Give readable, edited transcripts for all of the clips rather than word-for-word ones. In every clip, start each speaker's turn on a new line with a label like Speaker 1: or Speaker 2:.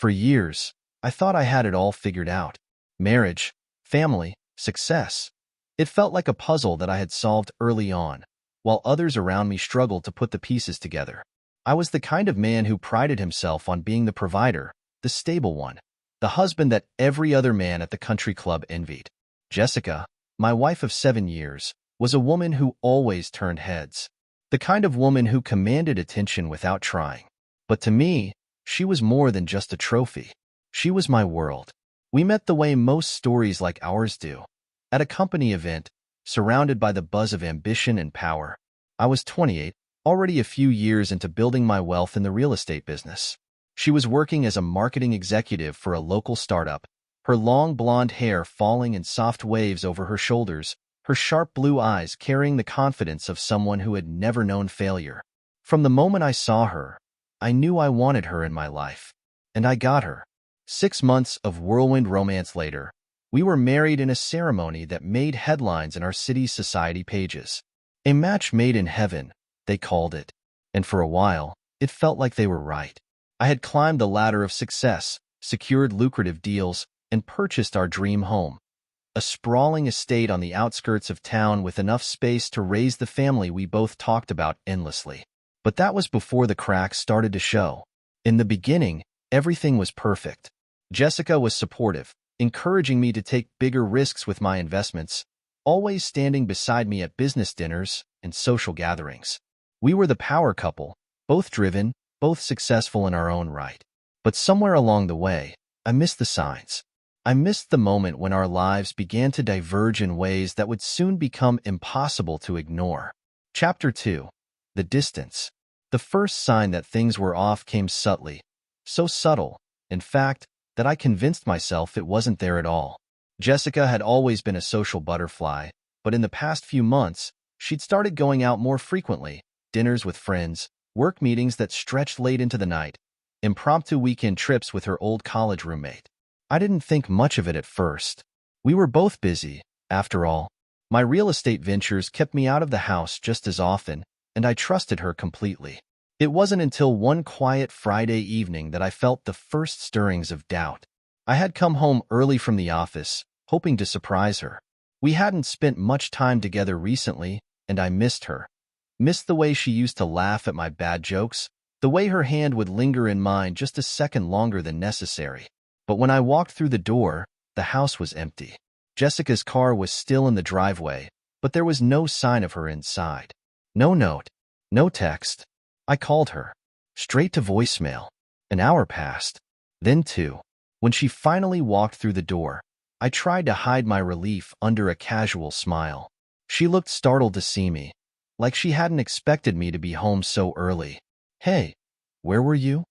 Speaker 1: For years, I thought I had it all figured out. Marriage, family, success. It felt like a puzzle that I had solved early on, while others around me struggled to put the pieces together. I was the kind of man who prided himself on being the provider, the stable one, the husband that every other man at the country club envied. Jessica, my wife of 7 years, was a woman who always turned heads. The kind of woman who commanded attention without trying. But to me, she was more than just a trophy. She was my world. We met the way most stories like ours do. At a company event, surrounded by the buzz of ambition and power. I was 28, already a few years into building my wealth in the real estate business. She was working as a marketing executive for a local startup, her long blonde hair falling in soft waves over her shoulders, her sharp blue eyes carrying the confidence of someone who had never known failure. From the moment I saw her, I knew I wanted her in my life. And I got her. 6 months of whirlwind romance later, we were married in a ceremony that made headlines in our city's society pages. A match made in heaven, they called it. And for a while, it felt like they were right. I had climbed the ladder of success, secured lucrative deals, and purchased our dream home. A sprawling estate on the outskirts of town with enough space to raise the family we both talked about endlessly. But that was before the cracks started to show. In the beginning, everything was perfect. Jessica was supportive, encouraging me to take bigger risks with my investments, always standing beside me at business dinners and social gatherings. We were the power couple, both driven, both successful in our own right. But somewhere along the way, I missed the signs. I missed the moment when our lives began to diverge in ways that would soon become impossible to ignore. Chapter 2. The distance. The first sign that things were off came subtly. So subtle, in fact, that I convinced myself it wasn't there at all. Jessica had always been a social butterfly, but in the past few months, she'd started going out more frequently, dinners with friends, work meetings that stretched late into the night, impromptu weekend trips with her old college roommate. I didn't think much of it at first. We were both busy, after all. My real estate ventures kept me out of the house just as often, and I trusted her completely. It wasn't until one quiet Friday evening that I felt the first stirrings of doubt. I had come home early from the office, hoping to surprise her. We hadn't spent much time together recently, and I missed her. Missed the way she used to laugh at my bad jokes, the way her hand would linger in mine just a second longer than necessary. But when I walked through the door, the house was empty. Jessica's car was still in the driveway, but there was no sign of her inside. No note, no text. I called her. Straight to voicemail. An hour passed. Then 2. When she finally walked through the door, I tried to hide my relief under a casual smile. She looked startled to see me, like she hadn't expected me to be home so early. "Hey, where were you?"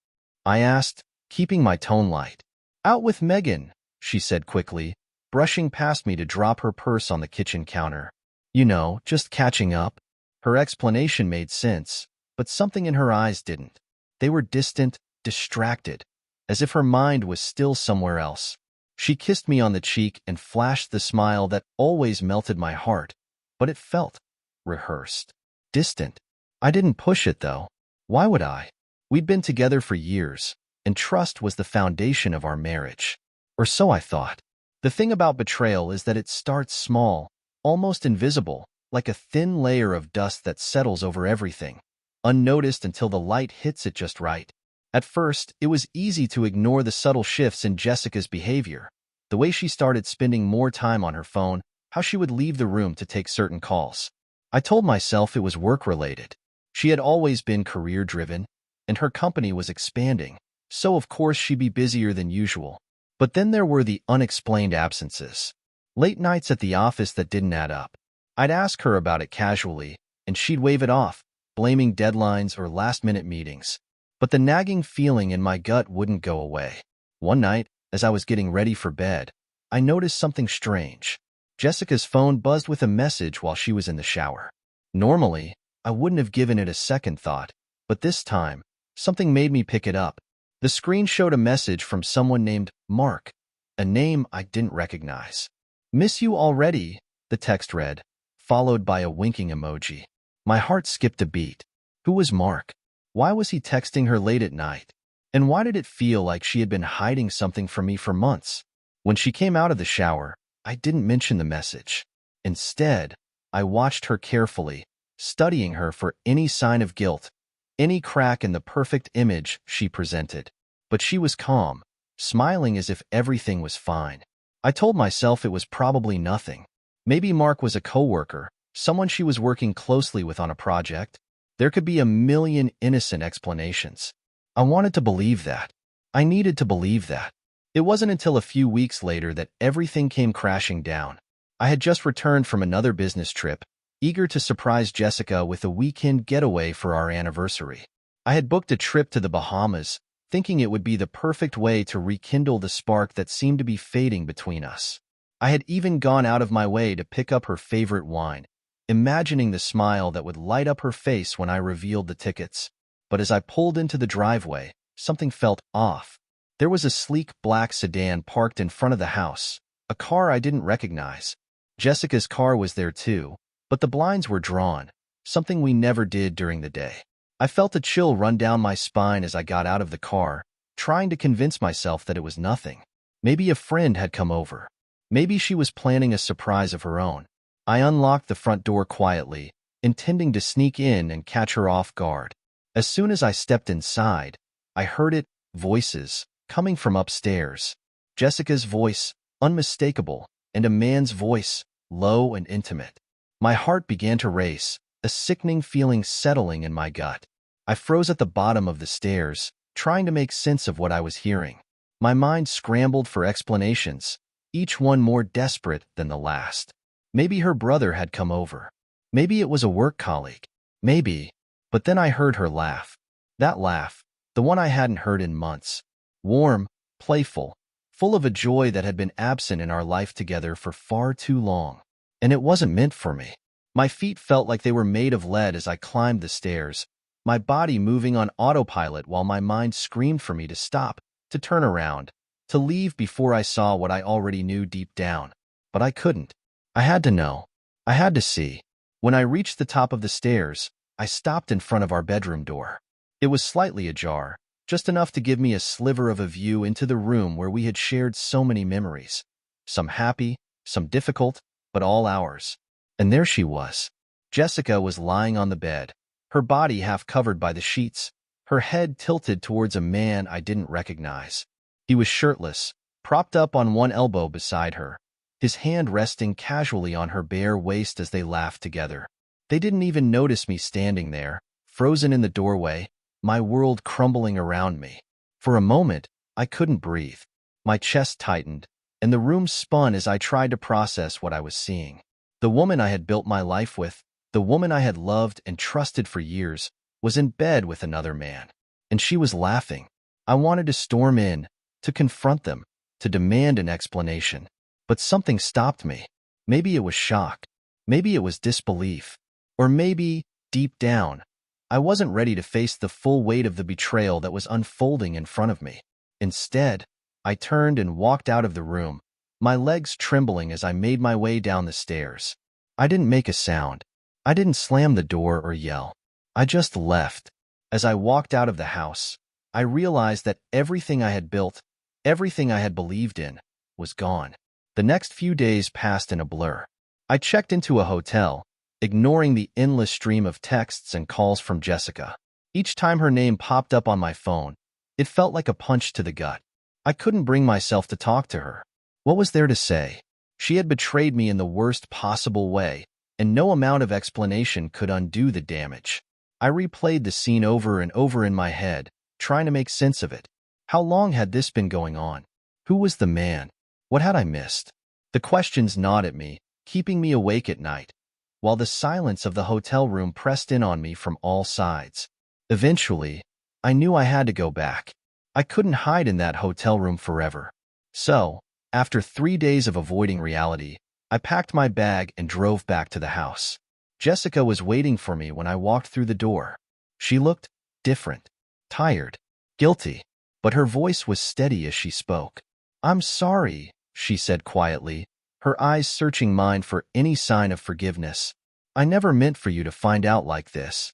Speaker 1: I asked, keeping my tone light. "Out with Megan," she said quickly, brushing past me to drop her purse on the kitchen counter. "You know, just catching up." Her explanation made sense, but something in her eyes didn't. They were distant, distracted, as if her mind was still somewhere else. She kissed me on the cheek and flashed the smile that always melted my heart, but it felt rehearsed, distant. I didn't push it, though. Why would I? We'd been together for years, and trust was the foundation of our marriage. Or so I thought. The thing about betrayal is that it starts small, almost invisible, like a thin layer of dust that settles over everything, unnoticed until the light hits it just right. At first, it was easy to ignore the subtle shifts in Jessica's behavior, the way she started spending more time on her phone, how she would leave the room to take certain calls. I told myself it was work-related. She had always been career-driven, and her company was expanding, so of course she'd be busier than usual. But then there were the unexplained absences. Late nights at the office that didn't add up. I'd ask her about it casually, and she'd wave it off, blaming deadlines or last-minute meetings. But the nagging feeling in my gut wouldn't go away. One night, as I was getting ready for bed, I noticed something strange. Jessica's phone buzzed with a message while she was in the shower. Normally, I wouldn't have given it a second thought, but this time, something made me pick it up. The screen showed a message from someone named Mark, a name I didn't recognize. "Miss you already," the text read, followed by a winking emoji. My heart skipped a beat. Who was Mark? Why was he texting her late at night? And why did it feel like she had been hiding something from me for months? When she came out of the shower, I didn't mention the message. Instead, I watched her carefully, studying her for any sign of guilt, any crack in the perfect image she presented. But she was calm, smiling as if everything was fine. I told myself it was probably nothing. Maybe Mark was a coworker, someone she was working closely with on a project. There could be a million innocent explanations. I wanted to believe that. I needed to believe that. It wasn't until a few weeks later that everything came crashing down. I had just returned from another business trip, eager to surprise Jessica with a weekend getaway for our anniversary. I had booked a trip to the Bahamas, thinking it would be the perfect way to rekindle the spark that seemed to be fading between us. I had even gone out of my way to pick up her favorite wine, imagining the smile that would light up her face when I revealed the tickets. But as I pulled into the driveway, something felt off. There was a sleek black sedan parked in front of the house, a car I didn't recognize. Jessica's car was there too, but the blinds were drawn, something we never did during the day. I felt a chill run down my spine as I got out of the car, trying to convince myself that it was nothing. Maybe a friend had come over. Maybe she was planning a surprise of her own. I unlocked the front door quietly, intending to sneak in and catch her off guard. As soon as I stepped inside, I heard it, voices, coming from upstairs. Jessica's voice, unmistakable, and a man's voice, low and intimate. My heart began to race, a sickening feeling settling in my gut. I froze at the bottom of the stairs, trying to make sense of what I was hearing. My mind scrambled for explanations, each one more desperate than the last. Maybe her brother had come over. Maybe it was a work colleague. Maybe. But then I heard her laugh. That laugh, the one I hadn't heard in months. Warm, playful, full of a joy that had been absent in our life together for far too long. And it wasn't meant for me. My feet felt like they were made of lead as I climbed the stairs, my body moving on autopilot while my mind screamed for me to stop, to turn around, to leave before I saw what I already knew deep down. But I couldn't. I had to know. I had to see. When I reached the top of the stairs, I stopped in front of our bedroom door. It was slightly ajar, just enough to give me a sliver of a view into the room where we had shared so many memories. Some happy, some difficult, but all ours. And there she was. Jessica was lying on the bed, her body half covered by the sheets, her head tilted towards a man I didn't recognize. He was shirtless, propped up on one elbow beside her, his hand resting casually on her bare waist as they laughed together. They didn't even notice me standing there, frozen in the doorway, my world crumbling around me. For a moment, I couldn't breathe. My chest tightened, and the room spun as I tried to process what I was seeing. The woman I had built my life with, the woman I had loved and trusted for years, was in bed with another man. And she was laughing. I wanted to storm in, to confront them, to demand an explanation. But something stopped me. Maybe it was shock. Maybe it was disbelief. Or maybe, deep down, I wasn't ready to face the full weight of the betrayal that was unfolding in front of me. Instead, I turned and walked out of the room, my legs trembling as I made my way down the stairs. I didn't make a sound. I didn't slam the door or yell. I just left. As I walked out of the house, I realized that everything I had built, everything I had believed in, was gone. The next few days passed in a blur. I checked into a hotel, ignoring the endless stream of texts and calls from Jessica. Each time her name popped up on my phone, it felt like a punch to the gut. I couldn't bring myself to talk to her. What was there to say? She had betrayed me in the worst possible way, and no amount of explanation could undo the damage. I replayed the scene over and over in my head, trying to make sense of it. How long had this been going on? Who was the man? What had I missed? The questions gnawed at me, keeping me awake at night, while the silence of the hotel room pressed in on me from all sides. Eventually, I knew I had to go back. I couldn't hide in that hotel room forever. So, after 3 days of avoiding reality, I packed my bag and drove back to the house. Jessica was waiting for me when I walked through the door. She looked different, tired, guilty, but her voice was steady as she spoke. "I'm sorry," she said quietly, her eyes searching mine for any sign of forgiveness. "I never meant for you to find out like this."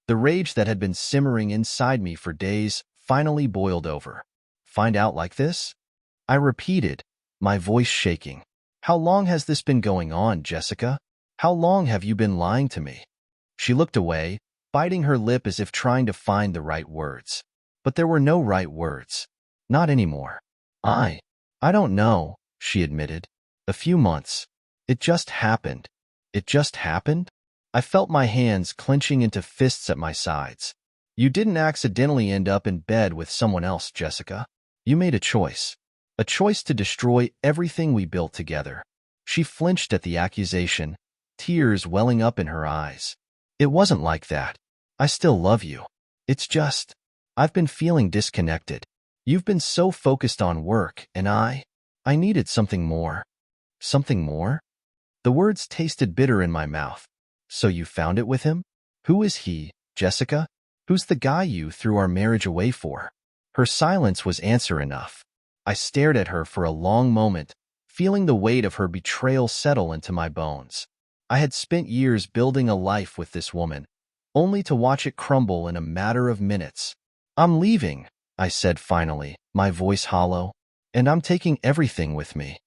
Speaker 1: The rage that had been simmering inside me for days finally boiled over. Find out like this? I repeated, my voice shaking. How long has this been going on, Jessica? How long have you been lying to me? She looked away, biting her lip as if trying to find the right words. But there were no right words. Not anymore. I don't know, she admitted. A few months. It just happened. It just happened? I felt my hands clenching into fists at my sides. You didn't accidentally end up in bed with someone else, Jessica. You made a choice. A choice to destroy everything we built together. She flinched at the accusation, tears welling up in her eyes. It wasn't like that. I still love you. It's just, I've been feeling disconnected. You've been so focused on work, and I needed something more. Something more? The words tasted bitter in my mouth. So you found it with him? Who is he, Jessica? Who's the guy you threw our marriage away for? Her silence was answer enough. I stared at her for a long moment, feeling the weight of her betrayal settle into my bones. I had spent years building a life with this woman, only to watch it crumble in a matter of minutes. I'm leaving, I said finally, my voice hollow, and I'm taking everything with me.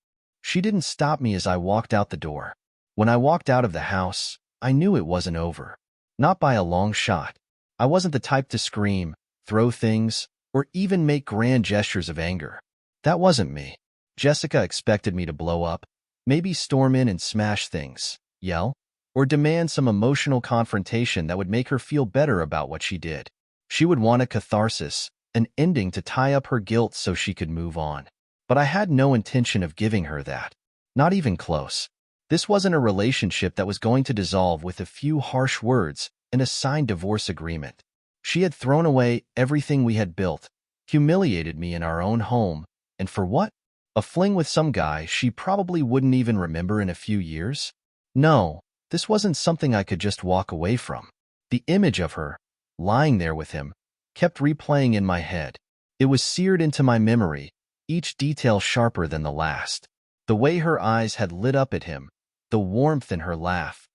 Speaker 1: She didn't stop me as I walked out the door. When I walked out of the house, I knew it wasn't over. Not by a long shot. I wasn't the type to scream, throw things, or even make grand gestures of anger. That wasn't me. Jessica expected me to blow up, maybe storm in and smash things, yell, or demand some emotional confrontation that would make her feel better about what she did. She would want a catharsis, an ending to tie up her guilt so she could move on. But I had no intention of giving her that. Not even close. This wasn't a relationship that was going to dissolve with a few harsh words and a signed divorce agreement. She had thrown away everything we had built, humiliated me in our own home, and for what? A fling with some guy she probably wouldn't even remember in a few years? No, this wasn't something I could just walk away from. The image of her, lying there with him, kept replaying in my head. It was seared into my memory, each detail sharper than the last. The way her eyes had lit up at him, the warmth in her laugh,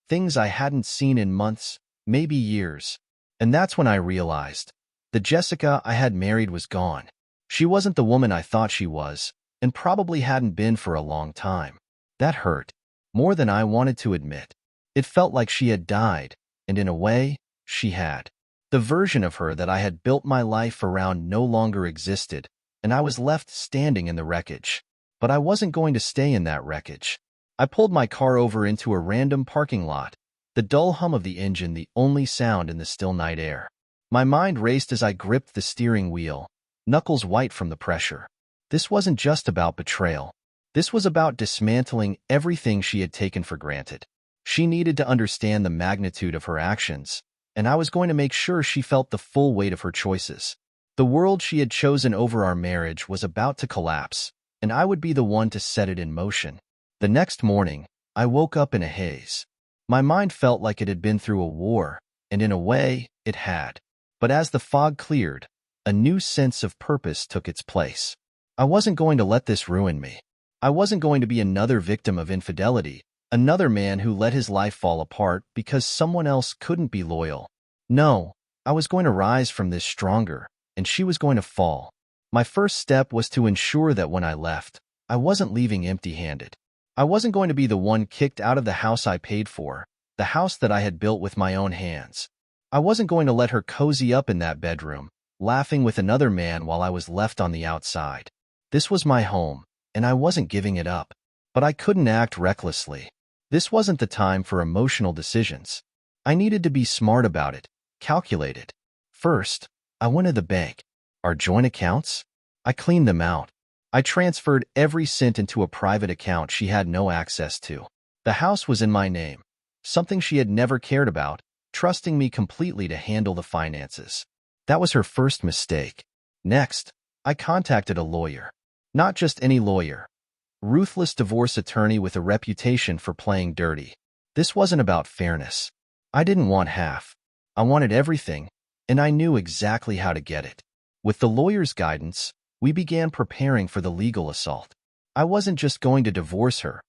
Speaker 1: things I hadn't seen in months, maybe years. And that's when I realized, the Jessica I had married was gone. She wasn't the woman I thought she was, and probably hadn't been for a long time. That hurt, more than I wanted to admit. It felt like she had died, and in a way, she had. The version of her that I had built my life around no longer existed, and I was left standing in the wreckage. But I wasn't going to stay in that wreckage. I pulled my car over into a random parking lot, the dull hum of the engine the only sound in the still night air. My mind raced as I gripped the steering wheel, knuckles white from the pressure. This wasn't just about betrayal. This was about dismantling everything she had taken for granted. She needed to understand the magnitude of her actions, and I was going to make sure she felt the full weight of her choices. The world she had chosen over our marriage was about to collapse, and I would be the one to set it in motion. The next morning, I woke up in a haze. My mind felt like it had been through a war, and in a way, it had. But as the fog cleared, a new sense of purpose took its place. I wasn't going to let this ruin me. I wasn't going to be another victim of infidelity, another man who let his life fall apart because someone else couldn't be loyal. No, I was going to rise from this stronger, and she was going to fall. My first step was to ensure that when I left, I wasn't leaving empty-handed. I wasn't going to be the one kicked out of the house I paid for, the house that I had built with my own hands. I wasn't going to let her cozy up in that bedroom, laughing with another man while I was left on the outside. This was my home, and I wasn't giving it up. But I couldn't act recklessly. This wasn't the time for emotional decisions. I needed to be smart about it, calculated. First, I went to the bank. Our joint accounts? I cleaned them out. I transferred every cent into a private account she had no access to. The house was in my name, something she had never cared about, trusting me completely to handle the finances. That was her first mistake. Next, I contacted a lawyer. Not just any lawyer. Ruthless divorce attorney with a reputation for playing dirty. This wasn't about fairness. I didn't want half. I wanted everything, and I knew exactly how to get it. With the lawyer's guidance, we began preparing for the legal assault. I wasn't just going to divorce her.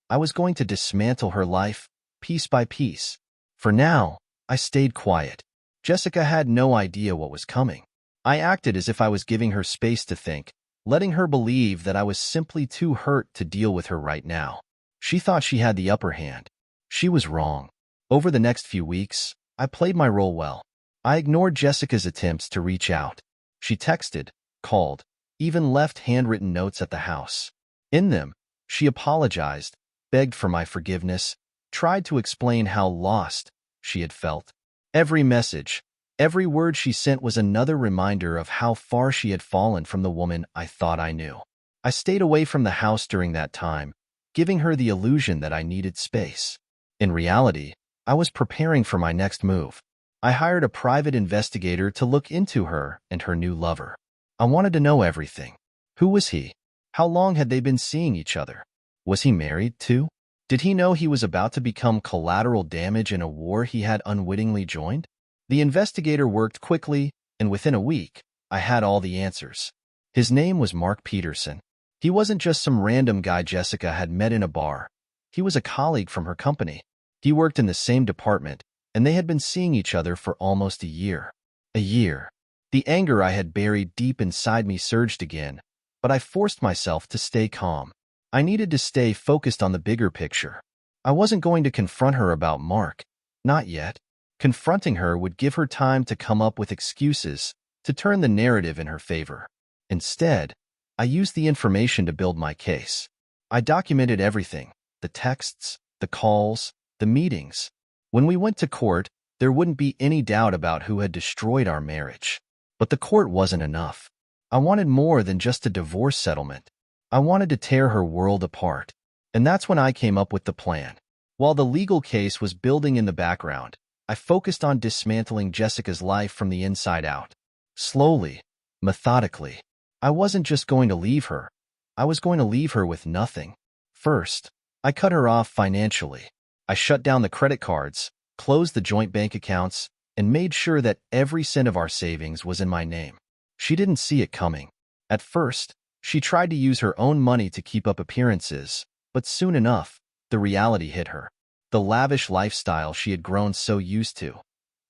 Speaker 1: I was going to dismantle her life, piece by piece. For now, I stayed quiet. Jessica had no idea what was coming. I acted as if I was giving her space to think, letting her believe that I was simply too hurt to deal with her right now. She thought she had the upper hand. She was wrong. Over the next few weeks, I played my role well. I ignored Jessica's attempts to reach out. She texted, called, even left handwritten notes at the house. In them, she apologized, begged for my forgiveness, tried to explain how lost she had felt. Every message, every word she sent was another reminder of how far she had fallen from the woman I thought I knew. I stayed away from the house during that time, giving her the illusion that I needed space. In reality, I was preparing for my next move. I hired a private investigator to look into her and her new lover. I wanted to know everything. Who was he? How long had they been seeing each other? Was he married, too? Did he know he was about to become collateral damage in a war he had unwittingly joined? The investigator worked quickly, and within a week, I had all the answers. His name was Mark Peterson. He wasn't just some random guy Jessica had met in a bar. He was a colleague from her company. He worked in the same department, and they had been seeing each other for almost a year. A year. The anger I had buried deep inside me surged again, but I forced myself to stay calm. I needed to stay focused on the bigger picture. I wasn't going to confront her about Mark. Not yet. Confronting her would give her time to come up with excuses to turn the narrative in her favor. Instead, I used the information to build my case. I documented everything, the texts, the calls, the meetings. When we went to court, there wouldn't be any doubt about who had destroyed our marriage. But the court wasn't enough. I wanted more than just a divorce settlement. I wanted to tear her world apart. And that's when I came up with the plan. While the legal case was building in the background, I focused on dismantling Jessica's life from the inside out. Slowly, methodically. I wasn't just going to leave her. I was going to leave her with nothing. First, I cut her off financially. I shut down the credit cards, closed the joint bank accounts, and made sure that every cent of our savings was in my name. She didn't see it coming. At first, she tried to use her own money to keep up appearances, but soon enough, the reality hit her. The lavish lifestyle she had grown so used to.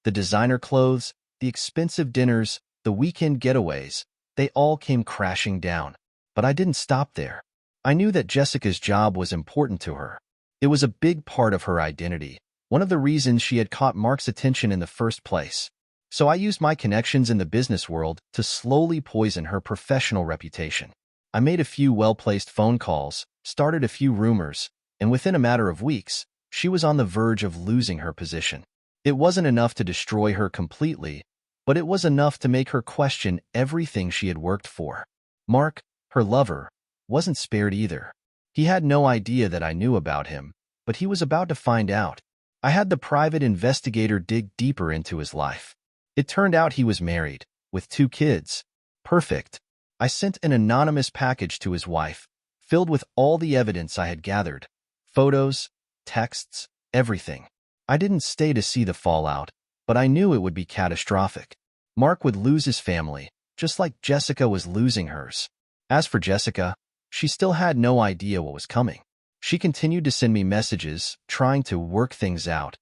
Speaker 1: The designer clothes, the expensive dinners, the weekend getaways, they all came crashing down. But I didn't stop there. I knew that Jessica's job was important to her. It was a big part of her identity, one of the reasons she had caught Mark's attention in the first place. So I used my connections in the business world to slowly poison her professional reputation. I made a few well-placed phone calls, started a few rumors, and within a matter of weeks, she was on the verge of losing her position. It wasn't enough to destroy her completely, but it was enough to make her question everything she had worked for. Mark, her lover, wasn't spared either. He had no idea that I knew about him, but he was about to find out. I had the private investigator dig deeper into his life. It turned out he was married, with 2 kids. Perfect. I sent an anonymous package to his wife, filled with all the evidence I had gathered. Photos, texts, everything. I didn't stay to see the fallout, but I knew it would be catastrophic. Mark would lose his family, just like Jessica was losing hers. As for Jessica, she still had no idea what was coming. She continued to send me messages, trying to work things out,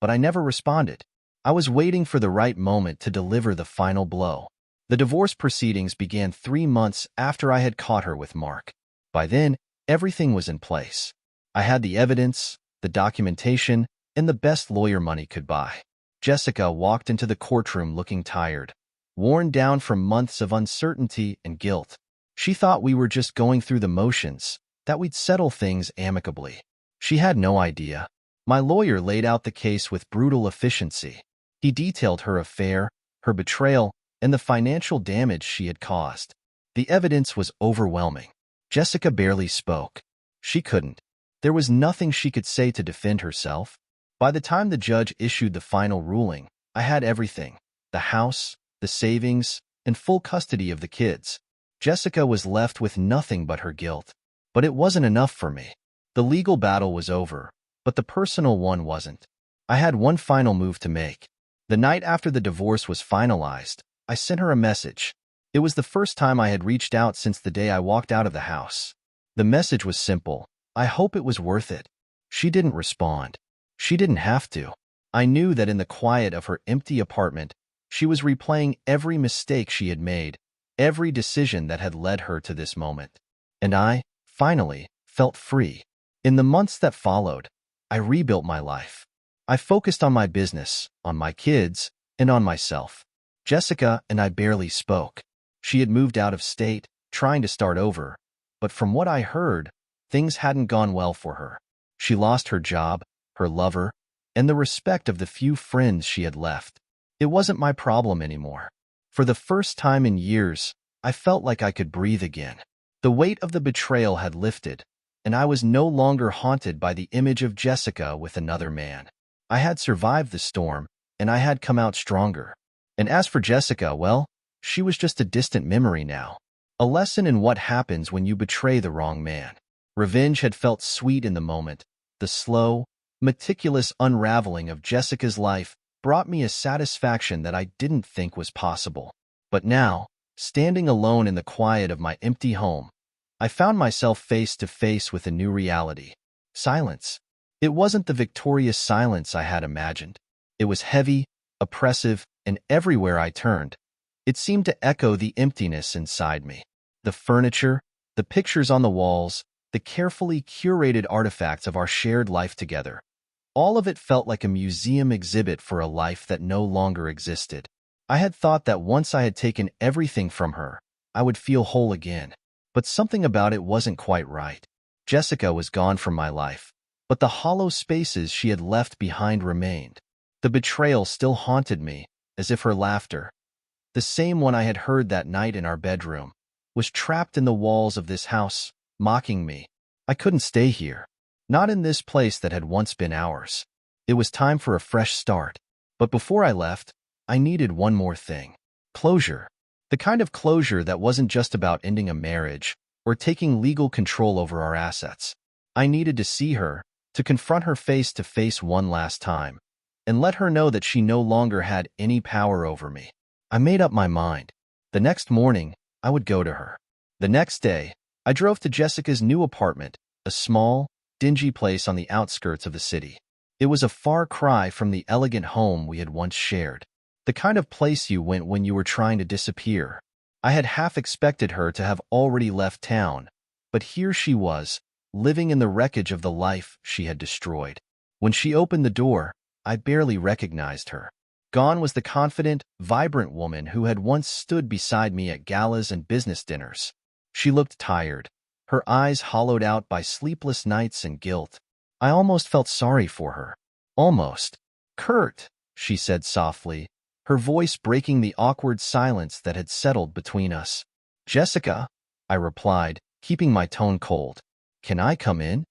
Speaker 1: but I never responded. I was waiting for the right moment to deliver the final blow. The divorce proceedings began 3 months after I had caught her with Mark. By then, everything was in place. I had the evidence, the documentation, and the best lawyer money could buy. Jessica walked into the courtroom looking tired, worn down from months of uncertainty and guilt. She thought we were just going through the motions, that we'd settle things amicably. She had no idea. My lawyer laid out the case with brutal efficiency. He detailed her affair, her betrayal, and the financial damage she had caused. The evidence was overwhelming. Jessica barely spoke. She couldn't. There was nothing she could say to defend herself. By the time the judge issued the final ruling, I had everything: the house, the savings, and full custody of the kids. Jessica was left with nothing but her guilt. But it wasn't enough for me. The legal battle was over, but the personal one wasn't. I had one final move to make. The night after the divorce was finalized, I sent her a message. It was the first time I had reached out since the day I walked out of the house. The message was simple: I hope it was worth it. She didn't respond. She didn't have to. I knew that in the quiet of her empty apartment, She was replaying every mistake she had made, every decision that had led her to this moment. And I, finally, felt free. In the months that followed, I rebuilt my life. I focused on my business, on my kids, and on myself. Jessica and I barely spoke. She had moved out of state, trying to start over, but from what I heard, things hadn't gone well for her. She lost her job, her lover, and the respect of the few friends she had left. It wasn't my problem anymore. For the first time in years, I felt like I could breathe again. The weight of the betrayal had lifted, and I was no longer haunted by the image of Jessica with another man. I had survived the storm, and I had come out stronger. And as for Jessica, well, she was just a distant memory now. A lesson in what happens when you betray the wrong man. Revenge had felt sweet in the moment. The slow, meticulous unraveling of Jessica's life brought me a satisfaction that I didn't think was possible. But now, standing alone in the quiet of my empty home, I found myself face to face with a new reality. Silence. It wasn't the victorious silence I had imagined. It was heavy, oppressive, and everywhere I turned, it seemed to echo the emptiness inside me. The furniture, the pictures on the walls, the carefully curated artifacts of our shared life together. All of it felt like a museum exhibit for a life that no longer existed. I had thought that once I had taken everything from her, I would feel whole again. But something about it wasn't quite right. Jessica was gone from my life, but the hollow spaces she had left behind remained. The betrayal still haunted me, as if her laughter, the same one I had heard that night in our bedroom, was trapped in the walls of this house, mocking me. I couldn't stay here. Not in this place that had once been ours. It was time for a fresh start. But before I left, I needed one more thing. Closure. The kind of closure that wasn't just about ending a marriage or taking legal control over our assets. I needed to see her, to confront her face to face one last time, and let her know that she no longer had any power over me. I made up my mind. The next morning, I would go to her. The next day, I drove to Jessica's new apartment, a small, dingy place on the outskirts of the city. It was a far cry from the elegant home we had once shared. The kind of place you went when you were trying to disappear. I had half expected her to have already left town, but here she was, living in the wreckage of the life she had destroyed. When she opened the door, I barely recognized her. Gone was the confident, vibrant woman who had once stood beside me at galas and business dinners. She looked tired, her eyes hollowed out by sleepless nights and guilt. I almost felt sorry for her. Almost. "Kurt," she said softly, her voice breaking the awkward silence that had settled between us. "Jessica," I replied, keeping my tone cold. "Can I come in?"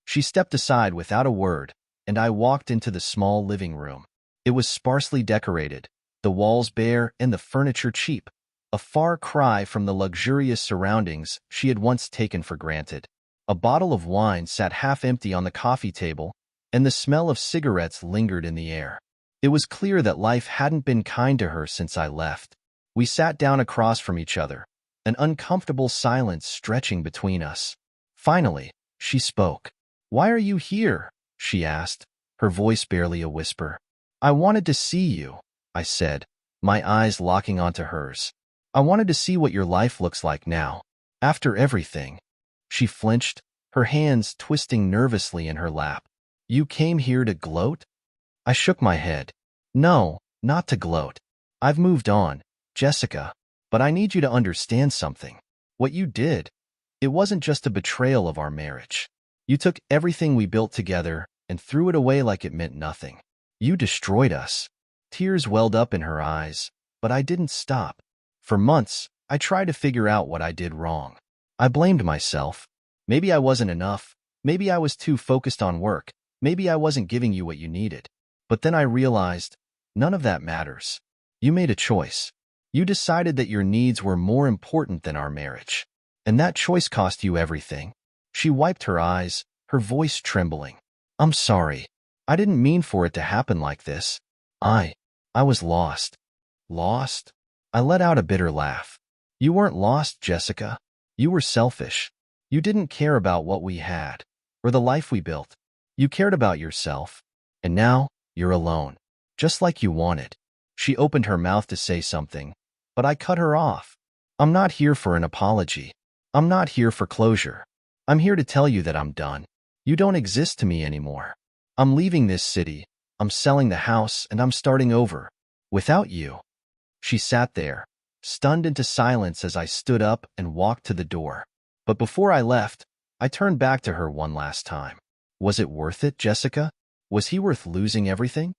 Speaker 1: She stepped aside without a word, and I walked into the small living room. It was sparsely decorated, the walls bare and the furniture cheap, a far cry from the luxurious surroundings she had once taken for granted. A bottle of wine sat half empty on the coffee table, and the smell of cigarettes lingered in the air. It was clear that life hadn't been kind to her since I left. We sat down across from each other, an uncomfortable silence stretching between us. Finally, she spoke. "Why are you here?" she asked, her voice barely a whisper. "I wanted to see you," I said, my eyes locking onto hers. "I wanted to see what your life looks like now, after everything." She flinched, her hands twisting nervously in her lap. "You came here to gloat?" I shook my head. "No, not to gloat. I've moved on, Jessica, but I need you to understand something. What you did, it wasn't just a betrayal of our marriage. You took everything we built together and threw it away like it meant nothing. You destroyed us." Tears welled up in her eyes, but I didn't stop. For months, I tried to figure out what I did wrong. I blamed myself. Maybe I wasn't enough. Maybe I was too focused on work. Maybe I wasn't giving you what you needed. But then I realized, none of that matters. You made a choice. You decided that your needs were more important than our marriage. And that choice cost you everything. She wiped her eyes, her voice trembling. "I'm sorry. I didn't mean for it to happen like this. I was lost." "Lost?" I let out a bitter laugh. "You weren't lost, Jessica. You were selfish. You didn't care about what we had, or the life we built. You cared about yourself. And now, you're alone. Just like you wanted. She opened her mouth to say something, but I cut her off. I'm not here for an apology. I'm not here for closure. I'm here to tell you that I'm done. You don't exist to me anymore. I'm leaving this city. I'm selling the house, and I'm starting over. Without you. She sat there, stunned into silence as I stood up and walked to the door. But before I left, I turned back to her one last time. Was it worth it, Jessica? Was he worth losing everything?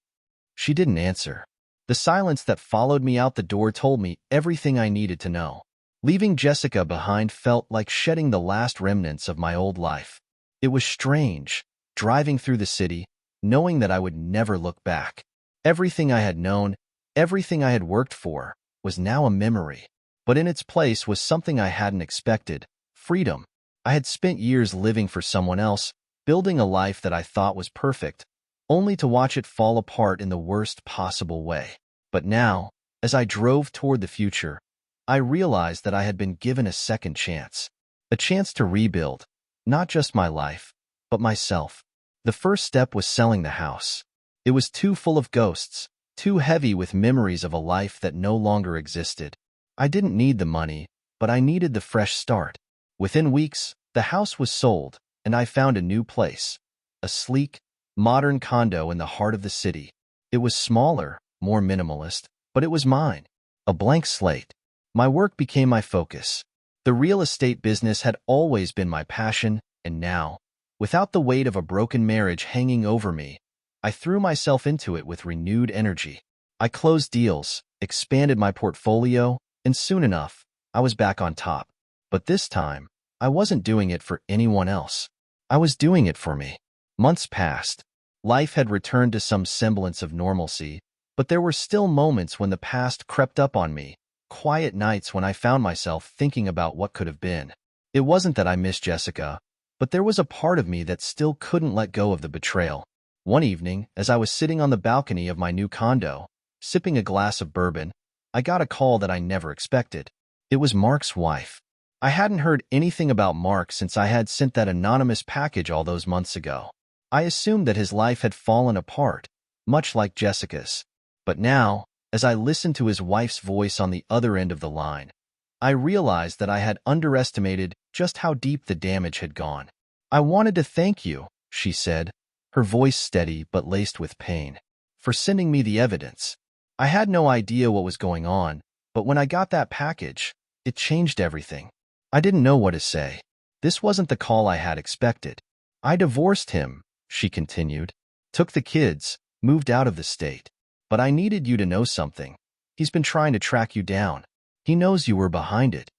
Speaker 1: She didn't answer. The silence that followed me out the door told me everything I needed to know. Leaving Jessica behind felt like shedding the last remnants of my old life. It was strange, driving through the city, knowing that I would never look back. Everything I had known, everything I had worked for, was now a memory. But in its place was something I hadn't expected: freedom. I had spent years living for someone else, building a life that I thought was perfect, only to watch it fall apart in the worst possible way. But now, as I drove toward the future, I realized that I had been given a second chance. A chance to rebuild, not just my life, but myself. The first step was selling the house. It was too full of ghosts, too heavy with memories of a life that no longer existed. I didn't need the money, but I needed the fresh start. Within weeks, the house was sold, and I found a new place. A sleek, modern condo in the heart of the city. It was smaller, more minimalist, but it was mine. A blank slate. My work became my focus. The real estate business had always been my passion, and now, without the weight of a broken marriage hanging over me, I threw myself into it with renewed energy. I closed deals, expanded my portfolio, and soon enough, I was back on top. But this time, I wasn't doing it for anyone else. I was doing it for me. Months passed. Life had returned to some semblance of normalcy, but there were still moments when the past crept up on me, quiet nights when I found myself thinking about what could have been. It wasn't that I missed Jessica, but there was a part of me that still couldn't let go of the betrayal. One evening, as I was sitting on the balcony of my new condo, sipping a glass of bourbon, I got a call that I never expected. It was Mark's wife. I hadn't heard anything about Mark since I had sent that anonymous package all those months ago. I assumed that his life had fallen apart, much like Jessica's. But now, as I listened to his wife's voice on the other end of the line, I realized that I had underestimated just how deep the damage had gone. "I wanted to thank you," she said, her voice steady but laced with pain, "for sending me the evidence. I had no idea what was going on, but when I got that package, it changed everything. I didn't know what to say. This wasn't the call I had expected. I divorced him," she continued, "took the kids, moved out of the state. But I needed you to know something. He's been trying to track you down. He knows you were behind it."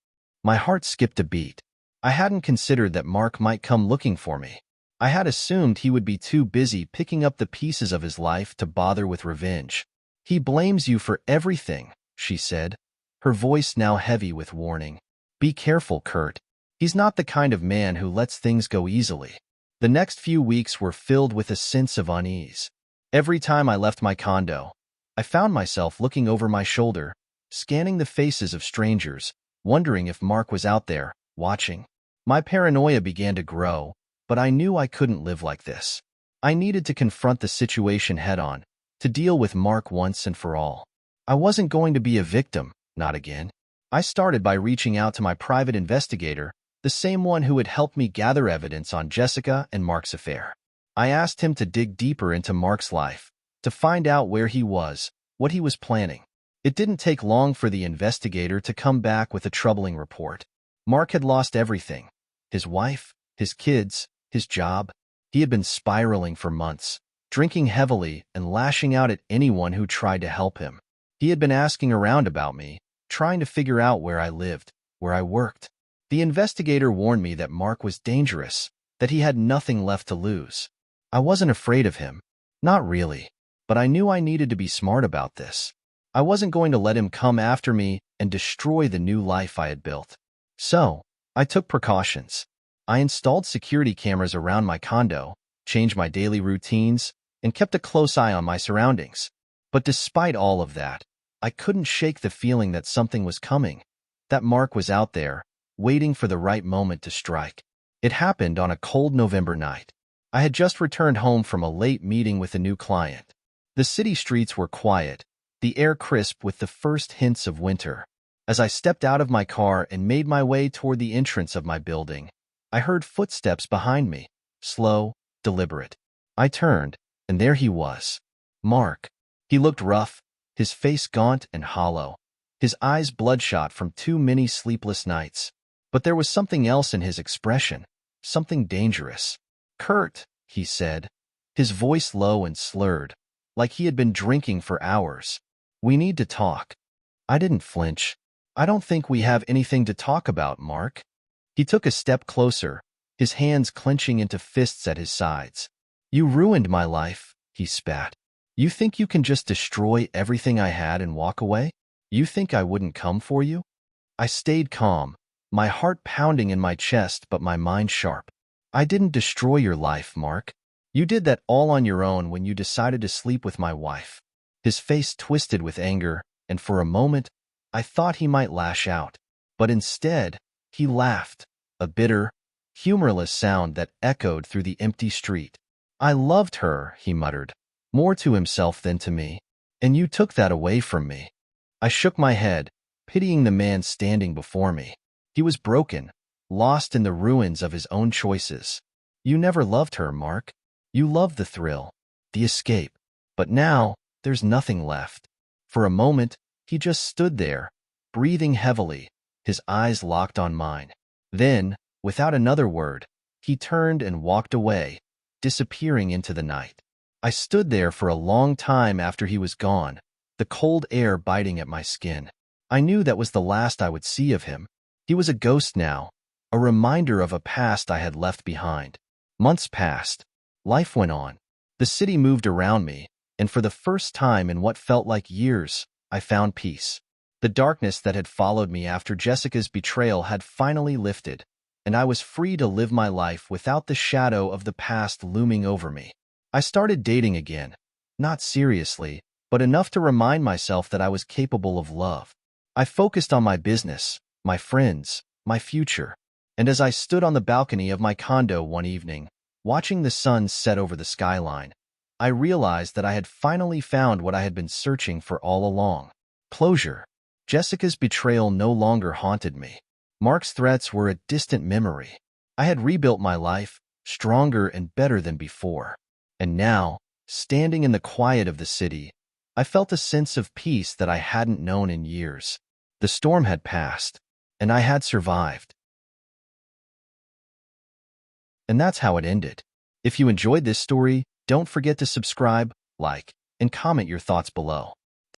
Speaker 1: My heart skipped a beat. I hadn't considered that Mark might come looking for me. I had assumed he would be too busy picking up the pieces of his life to bother with revenge. "He blames you for everything," she said, her voice now heavy with warning. "Be careful, Kurt. He's not the kind of man who lets things go easily." The next few weeks were filled with a sense of unease. Every time I left my condo, I found myself looking over my shoulder, scanning the faces of strangers, wondering if Mark was out there, watching. My paranoia began to grow, but I knew I couldn't live like this. I needed to confront the situation head-on, to deal with Mark once and for all. I wasn't going to be a victim, not again. I started by reaching out to my private investigator, the same one who had helped me gather evidence on Jessica and Mark's affair. I asked him to dig deeper into Mark's life, to find out where he was, what he was planning. It didn't take long for the investigator to come back with a troubling report. Mark had lost everything: his wife, his kids, his job. He had been spiraling for months, drinking heavily and lashing out at anyone who tried to help him. He had been asking around about me, trying to figure out where I lived, where I worked. The investigator warned me that Mark was dangerous, that he had nothing left to lose. I wasn't afraid of him. Not really. But I knew I needed to be smart about this. I wasn't going to let him come after me and destroy the new life I had built. So, I took precautions. I installed security cameras around my condo, changed my daily routines, and kept a close eye on my surroundings. But despite all of that, I couldn't shake the feeling that something was coming, that Mark was out there, waiting for the right moment to strike. It happened on a cold November night. I had just returned home from a late meeting with a new client. The city streets were quiet, the air crisp with the first hints of winter. As I stepped out of my car and made my way toward the entrance of my building, I heard footsteps behind me, slow, deliberate. I turned, and there he was. Mark. He looked rough, his face gaunt and hollow, his eyes bloodshot from too many sleepless nights. But there was something else in his expression, something dangerous. "Kurt," he said, his voice low and slurred, like he had been drinking for hours. "We need to talk." I didn't flinch. "I don't think we have anything to talk about, Mark." He took a step closer, his hands clenching into fists at his sides. "You ruined my life," he spat. "You think you can just destroy everything I had and walk away? You think I wouldn't come for you?" I stayed calm, my heart pounding in my chest but my mind sharp. "I didn't destroy your life, Mark. You did that all on your own when you decided to sleep with my wife." His face twisted with anger, and for a moment, I thought he might lash out. But instead, he laughed, a bitter, humorless sound that echoed through the empty street. "I loved her," he muttered, more to himself than to me, "and you took that away from me." I shook my head, pitying the man standing before me. He was broken, lost in the ruins of his own choices. "You never loved her, Mark. You loved the thrill, the escape. But now, there's nothing left." For a moment, he just stood there, breathing heavily, his eyes locked on mine. Then, without another word, he turned and walked away, disappearing into the night. I stood there for a long time after he was gone, the cold air biting at my skin. I knew that was the last I would see of him. He was a ghost now, a reminder of a past I had left behind. Months passed. Life went on. The city moved around me, and for the first time in what felt like years, I found peace. The darkness that had followed me after Jessica's betrayal had finally lifted, and I was free to live my life without the shadow of the past looming over me. I started dating again, not seriously, but enough to remind myself that I was capable of love. I focused on my business, my friends, my future, and as I stood on the balcony of my condo one evening, watching the sun set over the skyline, I realized that I had finally found what I had been searching for all along. Closure. Jessica's betrayal no longer haunted me. Mark's threats were a distant memory. I had rebuilt my life, stronger and better than before. And now, standing in the quiet of the city, I felt a sense of peace that I hadn't known in years. The storm had passed, and I had survived. And that's how it ended. If you enjoyed this story, don't forget to subscribe, like, and comment your thoughts below.